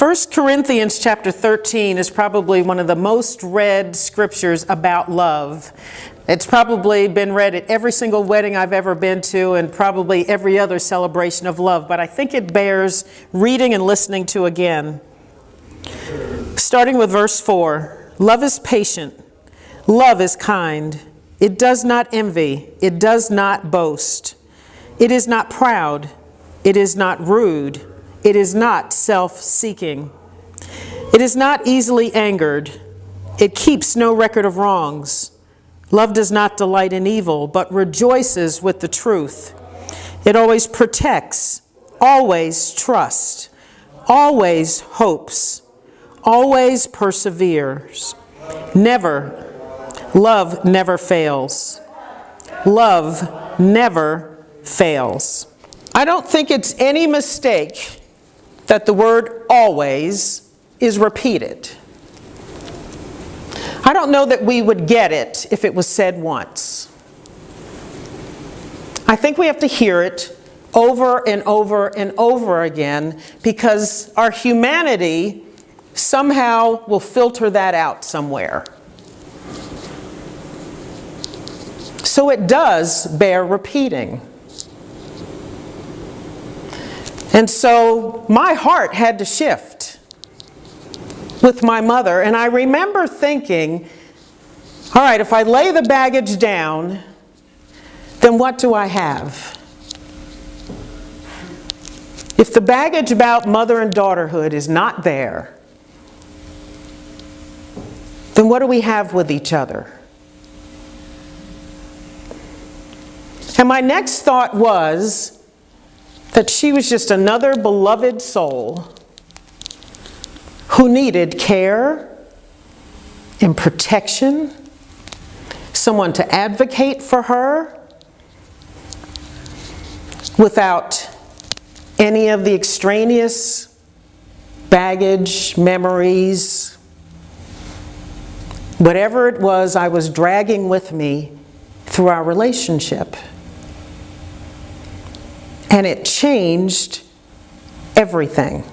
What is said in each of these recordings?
1 Corinthians chapter 13 is probably one of the most read scriptures about love. It's probably been read at every single wedding I've ever been to and probably every other celebration of love, but I think it bears reading and listening to again. Starting with verse 4, love is patient, love is kind, it does not envy, it does not boast, it is not proud, it is not rude, it is not self-seeking. It is not easily angered. It keeps no record of wrongs. Love does not delight in evil, but rejoices with the truth. It always protects, always trusts, always hopes, always perseveres. Love never fails. Love never fails. I don't think it's any mistake that the word always is repeated. I don't know that we would get it if it was said once. I think we have to hear it over and over and over again because our humanity somehow will filter that out somewhere. So it does bear repeating. And so my heart had to shift with my mother. And I remember thinking, all right, if I lay the baggage down, then what do I have? If the baggage about mother and daughterhood is not there, then what do we have with each other? And my next thought was that she was just another beloved soul who needed care and protection, someone to advocate for her without any of the extraneous baggage, memories, whatever it was I was dragging with me through our relationship. And it changed everything.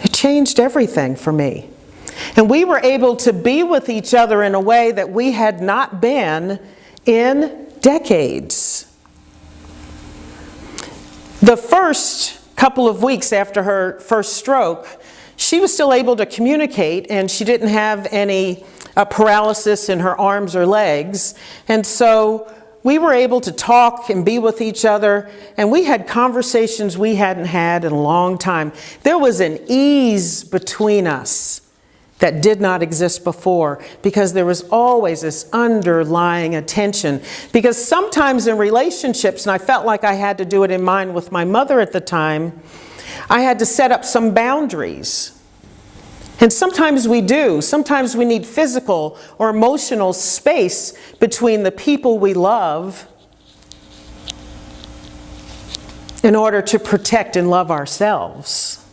It changed everything for me. And we were able to be with each other in a way that we had not been in decades. The first couple of weeks after her first stroke, she was still able to communicate and she didn't have any paralysis in her arms or legs. And so we were able to talk and be with each other, and we had conversations we hadn't had in a long time. There was an ease between us that did not exist before because there was always this underlying attention. Because sometimes in relationships, and I felt like I had to do it in mine with my mother at the time, I had to set up some boundaries. And sometimes we do. Sometimes we need physical or emotional space between the people we love in order to protect and love ourselves.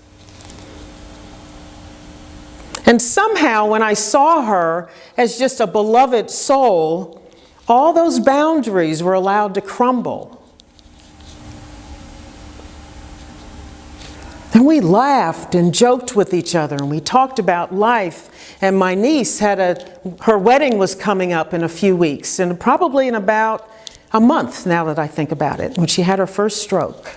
And somehow when I saw her as just a beloved soul, all those boundaries were allowed to crumble. And we laughed and joked with each other and we talked about life. And my niece her wedding was coming up in a few weeks, and probably in about a month now that I think about it, when she had her first stroke.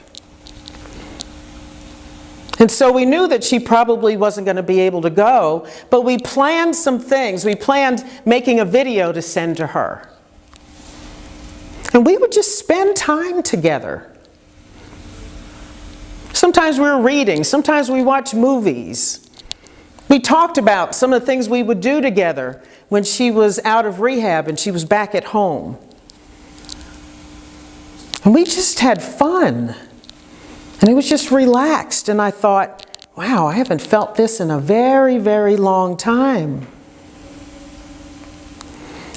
And so we knew that she probably wasn't going to be able to go, but we planned some things. We planned making a video to send to her. And we would just spend time together. Sometimes we were reading, sometimes we watched movies. We talked about some of the things we would do together when she was out of rehab and she was back at home. And we just had fun. And it was just relaxed. And I thought, wow, I haven't felt this in a very, very long time.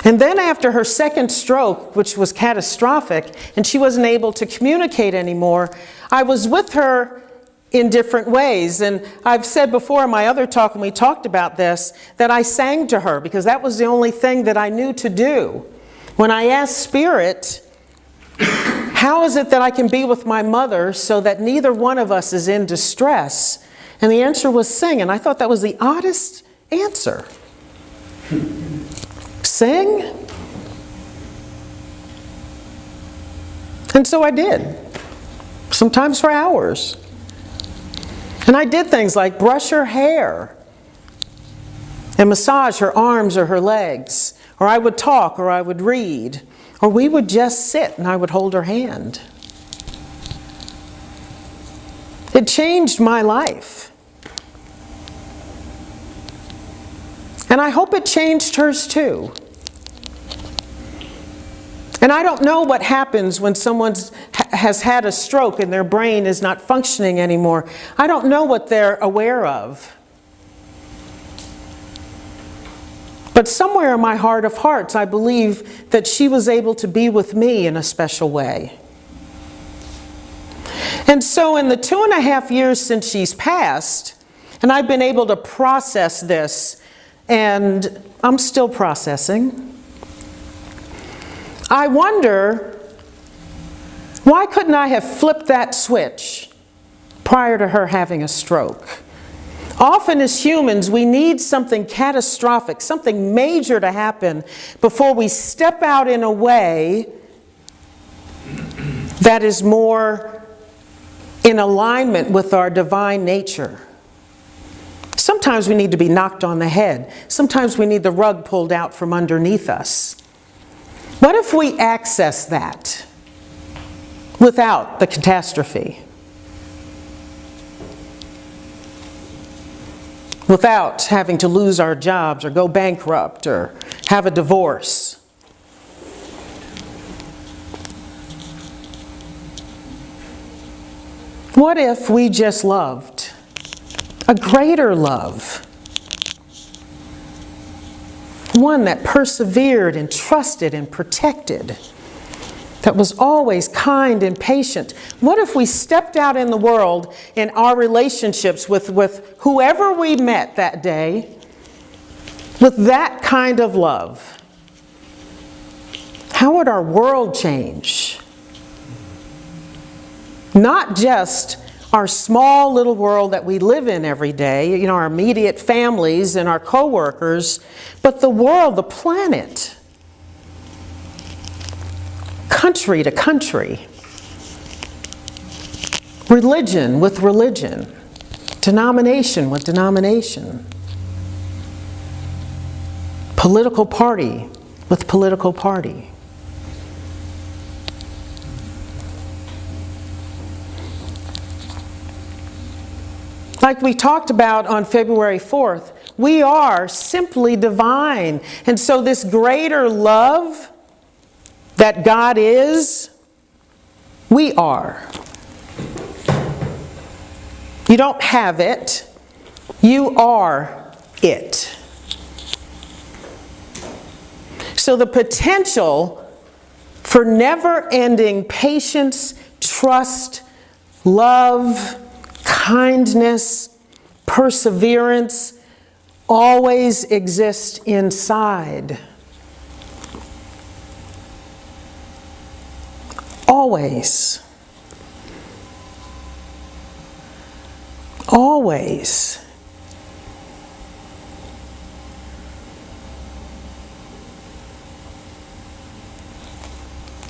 And then after her second stroke, which was catastrophic, and she wasn't able to communicate anymore, I was with her in different ways. And I've said before in my other talk, when we talked about this, that I sang to her because that was the only thing that I knew to do. When I asked Spirit, How is it that I can be with my mother so that neither one of us is in distress? And the answer was sing. And I thought that was the oddest answer. Sing? And so I did. Sometimes for hours. And I did things like brush her hair and massage her arms or her legs. Or I would talk, or I would read. Or we would just sit and I would hold her hand. It changed my life. And I hope it changed hers too. And I don't know what happens when someone has had a stroke and their brain is not functioning anymore. I don't know what they're aware of. But somewhere in my heart of hearts, I believe that she was able to be with me in a special way. And so in the 2.5 years since she's passed, and I've been able to process this, and I'm still processing, I wonder, why couldn't I have flipped that switch prior to her having a stroke? Often as humans, we need something catastrophic, something major to happen before we step out in a way that is more in alignment with our divine nature. Sometimes we need to be knocked on the head. Sometimes we need the rug pulled out from underneath us. What if we access that without the catastrophe? Without having to lose our jobs or go bankrupt or have a divorce. What if we just loved a greater love? One that persevered and trusted and protected, that was always kind and patient. What if we stepped out in the world in our relationships with whoever we met that day with that kind of love? How would our world change? Not just our small little world that we live in every day, our immediate families and our co-workers, but the world, the planet. Country to country, religion with religion, denomination with denomination, political party with political party. Like we talked about on February 4th, we are simply divine. And so this greater love that God is, we are. You don't have it, you are it. So the potential for never-ending patience, trust, love, kindness, perseverance always exists inside. Always. Always.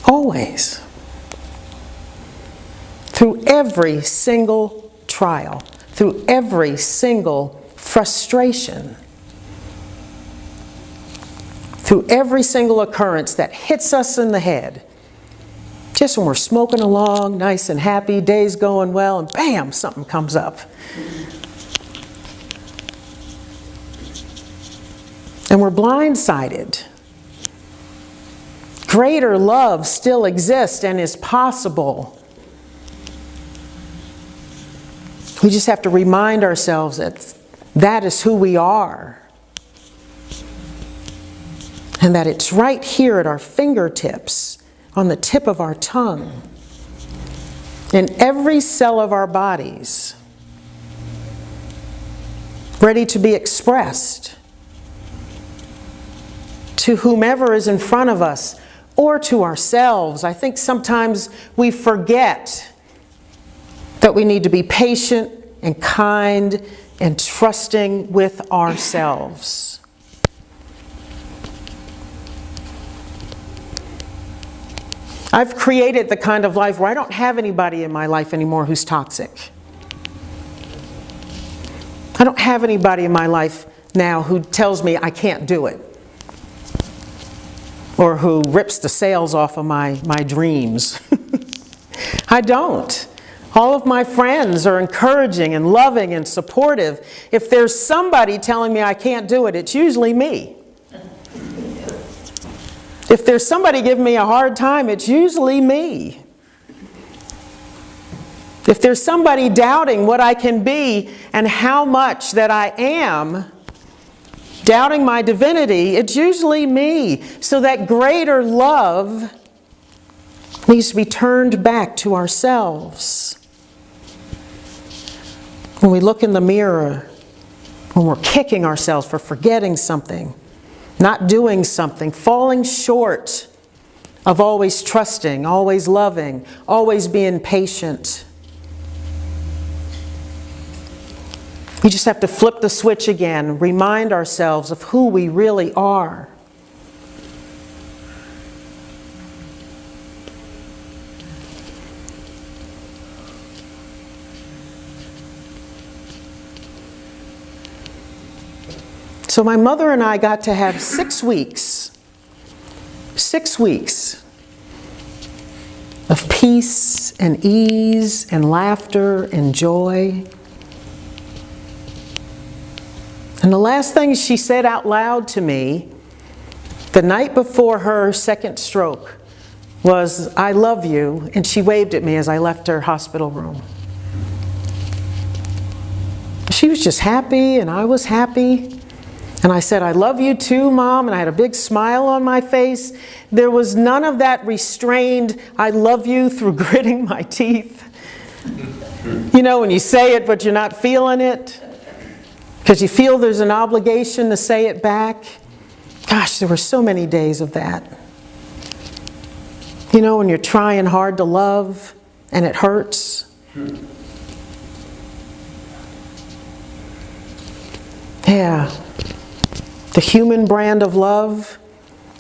Always. Through every single trial, through every single frustration, through every single occurrence that hits us in the head, just when we're smoking along, nice and happy, day's going well, and bam, something comes up. And we're blindsided. Greater love still exists and is possible. We just have to remind ourselves that that is who we are. And that it's right here at our fingertips, on the tip of our tongue, in every cell of our bodies, ready to be expressed to whomever is in front of us or to ourselves. I think sometimes we forget that we need to be patient and kind and trusting with ourselves. I've created the kind of life where I don't have anybody in my life anymore who's toxic. I don't have anybody in my life now who tells me I can't do it, or who rips the sails off of my dreams. I don't. All of my friends are encouraging and loving and supportive. If there's somebody telling me I can't do it, it's usually me. If there's somebody giving me a hard time, it's usually me. If there's somebody doubting what I can be and how much that I am, doubting my divinity, it's usually me. So that greater love needs to be turned back to ourselves. When we look in the mirror, when we're kicking ourselves for forgetting something, not doing something, falling short of always trusting, always loving, always being patient. We just have to flip the switch again, remind ourselves of who we really are. So my mother and I got to have 6 weeks of peace and ease and laughter and joy. And the last thing she said out loud to me the night before her second stroke was, "I love you," and she waved at me as I left her hospital room. She was just happy and I was happy. And I said, "I love you too, Mom," and I had a big smile on my face. There was none of that restrained, "I love you," through gritting my teeth. You know, when you say it but you're not feeling it, because you feel there's an obligation to say it back. Gosh, there were so many days of that. You know, when you're trying hard to love and it hurts. Yeah. The human brand of love,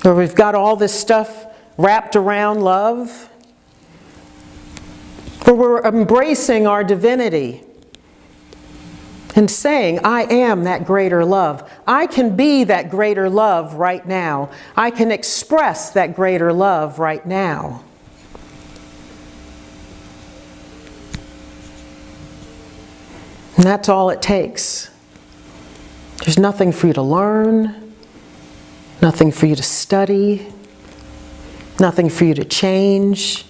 where we've got all this stuff wrapped around love, where we're embracing our divinity and saying, "I am that greater love. I can be that greater love right now. I can express that greater love right now." And that's all it takes. There's nothing for you to learn, nothing for you to study, nothing for you to change.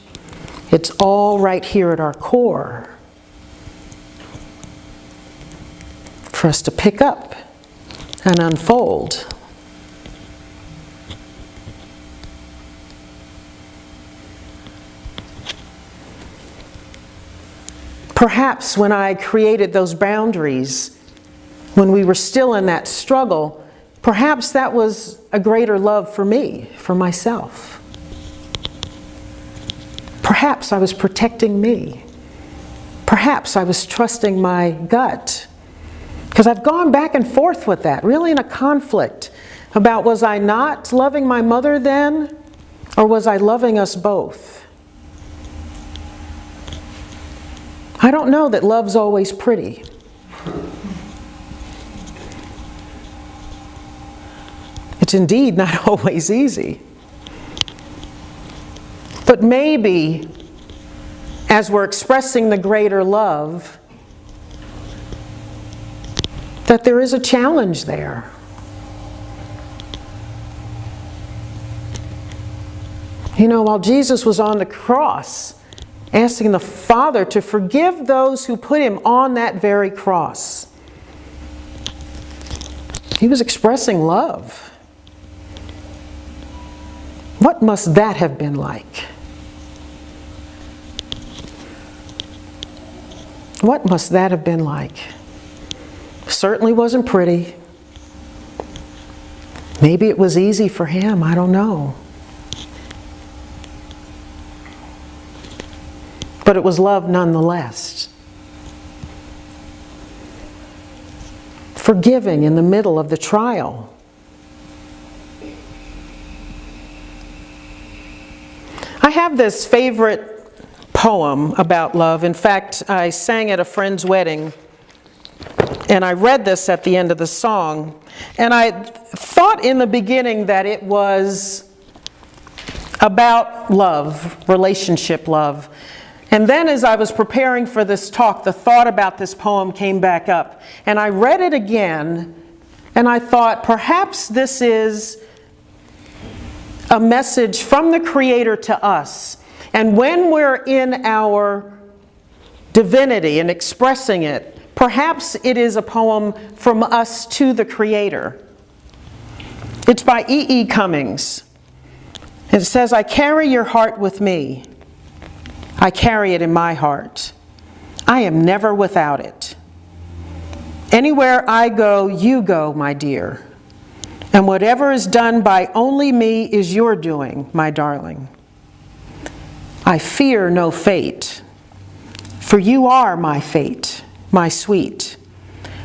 It's all right here at our core for us to pick up and unfold. Perhaps when I created those boundaries, when we were still in that struggle, perhaps that was a greater love for me, for myself. Perhaps I was protecting me. Perhaps I was trusting my gut. Because I've gone back and forth with that, really in a conflict about, was I not loving my mother then, or was I loving us both? I don't know that love's always pretty. It's indeed not always easy. But maybe, as we're expressing the greater love, that there is a challenge there. You know, while Jesus was on the cross, asking the Father to forgive those who put him on that very cross, he was expressing love. What must that have been like? What must that have been like? Certainly wasn't pretty. Maybe it was easy for him, I don't know. but it was love nonetheless. Forgiving in the middle of the trial. I have this favorite poem about love. In fact, I sang at a friend's wedding, and I read this at the end of the song. And I thought in the beginning that it was about love, relationship love. And then as I was preparing for this talk, the thought about this poem came back up. And I read it again, and I thought perhaps this is a message from the Creator to us. And when we're in our divinity and expressing it, perhaps it is a poem from us to the Creator. It's by E.E. Cummings. It says, I carry your heart with me. I carry it in my heart. I am never without it. Anywhere I go, you go, my dear. And whatever is done by only me is your doing, my darling. I fear no fate, for you are my fate, my sweet.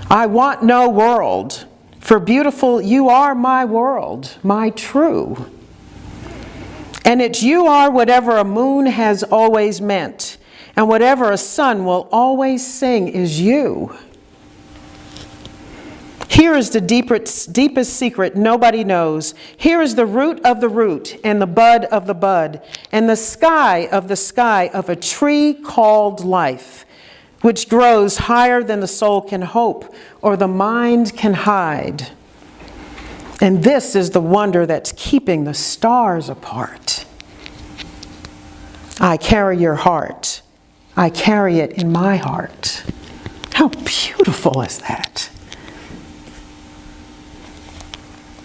I want no world, for beautiful you are my world, my true. And it's you are whatever a moon has always meant, and whatever a sun will always sing is you. Here is the deepest secret nobody knows. Here is the root of the root and the bud of the bud and the sky of a tree called life, which grows higher than the soul can hope or the mind can hide. And this is the wonder that's keeping the stars apart. I carry your heart. I carry it in my heart. How beautiful is that?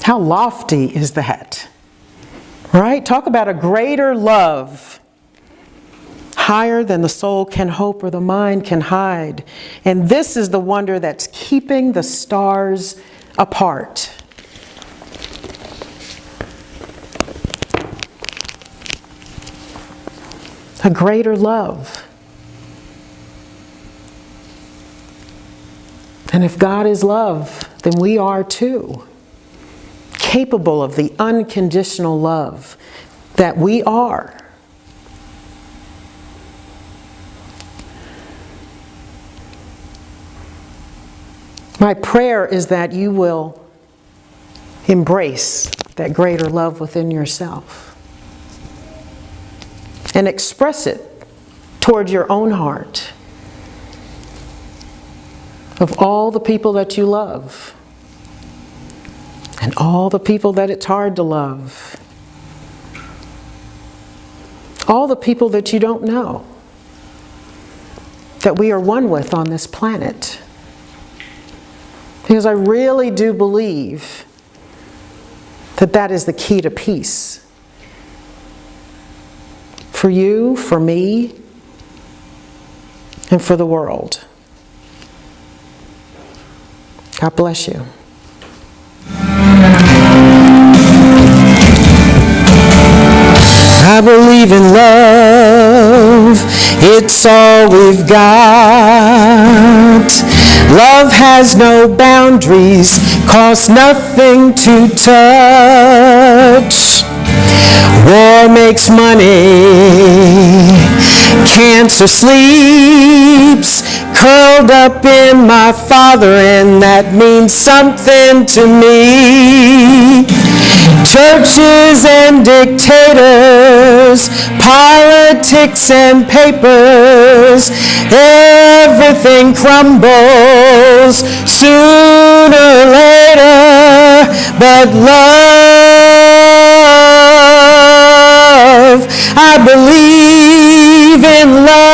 How lofty is that? Right? Talk about a greater love. Higher than the soul can hope or the mind can hide. And this is the wonder that's keeping the stars apart. A greater love. And if God is love, then we are too. Capable of the unconditional love that we are. My prayer is that you will embrace that greater love within yourself and express it toward your own heart of all the people that you love. And all the people that it's hard to love. All the people that you don't know. That we are one with on this planet. Because I really do believe that that is the key to peace. For you, for me, and for the world. God bless you. I believe in love, it's all we've got. Love has no boundaries, costs nothing to touch. War makes money, cancer sleeps, curled up in my father, and that means something to me. Churches and dictators, politics and papers, everything crumbles sooner or later, but love, I believe in love.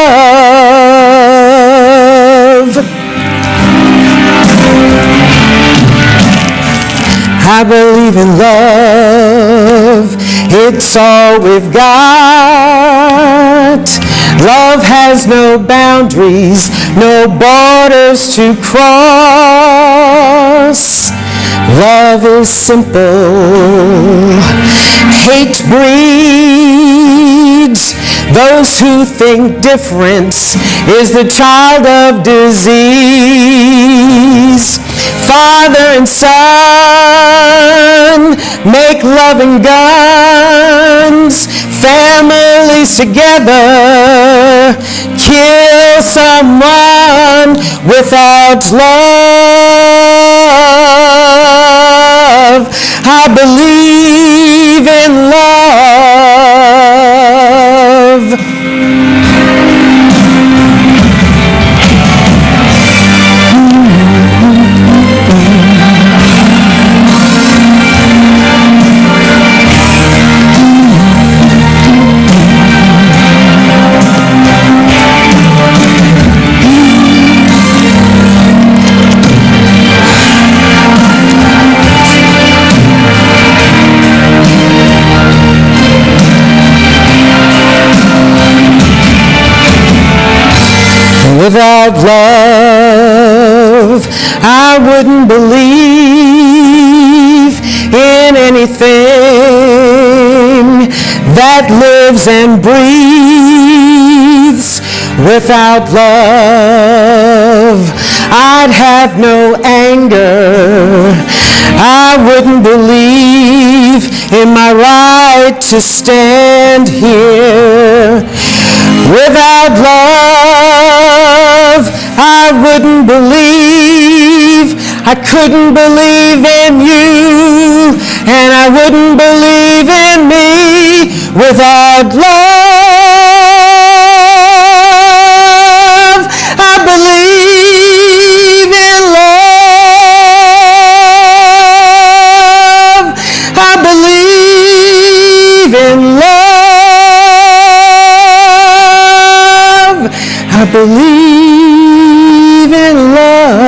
I believe in love, it's all we've got. Love has no boundaries, no borders to cross. Love is simple, hate breeds, Those who think difference is the child of disease. Father and son make loving guns. Families together kill someone without love. I believe in love. Without love, I wouldn't believe in anything that lives and breathes. Without love, I'd have no anger. I wouldn't believe in my right to stand here. Without love, I wouldn't believe. I couldn't believe in you, and I wouldn't believe in me. Without love, I believe in love. I believe in love. I believe in love.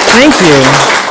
Thank you.